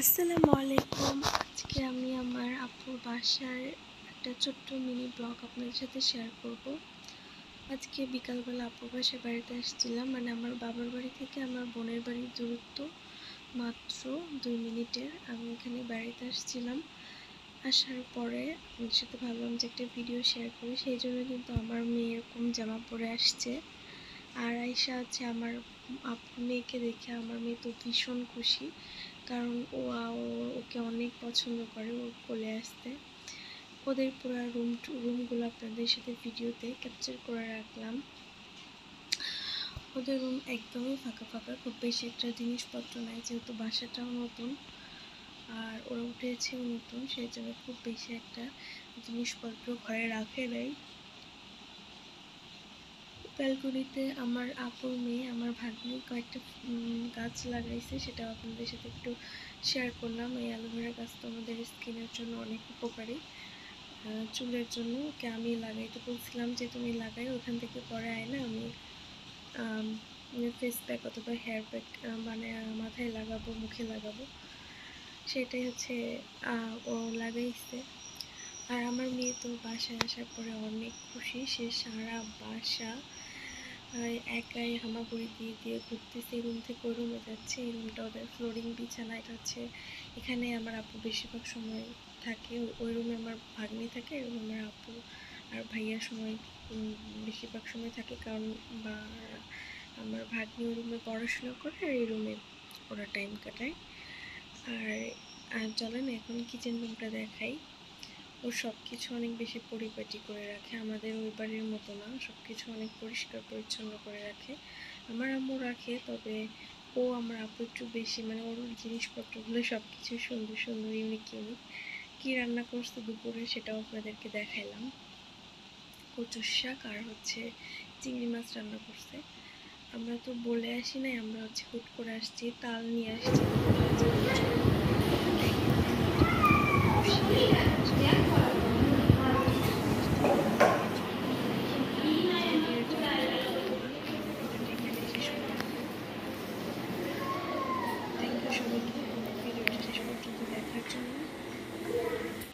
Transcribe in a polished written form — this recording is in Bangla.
আসসালামু আলাইকুম। আজকে আমি আমার আপুর বাসার একটা ছোট্ট মিনি ব্লগ আপনাদের সাথে শেয়ার করব। আজকে বিকালবেলা আপুর বাসায় বেড়াতে আসছিলাম, মানে আমার বাবার বাড়ি থেকে আমার বোনের বাড়ির দূরত্ব মাত্র 2 মিনিটের। আমি এখানে বেড়াতে আসছিলাম। আসার পরে আপনাদের সাথে ভাবলাম যে একটা ভিডিও শেয়ার করি, সেই জন্য কিন্তু আমার মেয়ে এরকম জামা পরে আসছে। আর আয়শা আছে আমার আপুর মেয়েকে দেখে আমার মেয়ে তো ভীষণ খুশি, কারণ ওকে অনেক পছন্দ করে ওর কোলে আসতে। ওদের পুরো রুমগুলো আপনাদের সাথে ভিডিওতে ক্যাপচার করে রাখলাম। ওদের রুম একদমই ফাঁকা ফাঁকা, খুব বেশি একটা জিনিসপত্র নাই, যেহেতু বাসাটাও নতুন আর ওরা উঠেছেও নতুন, সেই জন্য খুব বেশি একটা জিনিসপত্র ঘরে রাখে নাই। ব্যালকনিতে আমার আপুর মেয়ে আমার ভাগ্নি কয়েকটা গাছ লাগাইছে, সেটা আপনাদের সাথে একটু শেয়ার করলাম। এই অ্যালোভেরা গাছ তো আমাদের স্কিনের জন্য অনেক উপকারী, চুলের জন্য। ওকে আমি লাগাইতে বলছিলাম যে তুমি লাগাই, ওখান থেকে পরে আয় না আমি ফেস প্যাক অথবা হেয়ার প্যাক মানে মাথায় লাগাবো, মুখে লাগাবো, সেটাই হচ্ছে ও লাগাইছে। আর আমার মেয়ে তো বাসায় আসার পরে অনেক খুশি, সে সারা বাসা একাই হামাগুড়ি দিয়ে দিয়ে ঘুরতেছে, এই রুম থেকে ওই রুমে যাচ্ছে। এই রুমটা ওদের ফ্লোরিং বিছানা, এটা হচ্ছে এখানে আমার আপু বেশিরভাগ সময় থাকে। ওই রুমে আমার ভাগ্নি থাকে, এই রুমে আমার আপু আর ভাইয়ার সময় বেশিরভাগ সময় থাকে, কারণ বা আমার ভাগ্নি ওই রুমে পড়াশোনা করে আর এই রুমে ওরা টাইম কাটায়। আর চলেন এখন কিচেন রুমটা দেখাই। ও সব কিছু অনেক বেশি পরিপাটি করে রাখে, আমাদের ওই বাড়ির মতো না, সব কিছু অনেক পরিষ্কার পরিচ্ছন্ন করে রাখে। আমার আম্মু রাখে, তবে ও আমার আপু একটু বেশি, মানে ওর জিনিসপত্রগুলো সব কিছু সুন্দর সুন্দর, ইউনিক ইউনিক। কী রান্না করছে দুপুরে সেটাও আপনাদেরকে দেখাইলাম। কচুর শাক আর হচ্ছে চিংড়ি মাছ রান্না করছে। আমরা তো বলে আসি নাই, আমরা হচ্ছে হুট করে আসছি, তাল নিয়ে আসছি।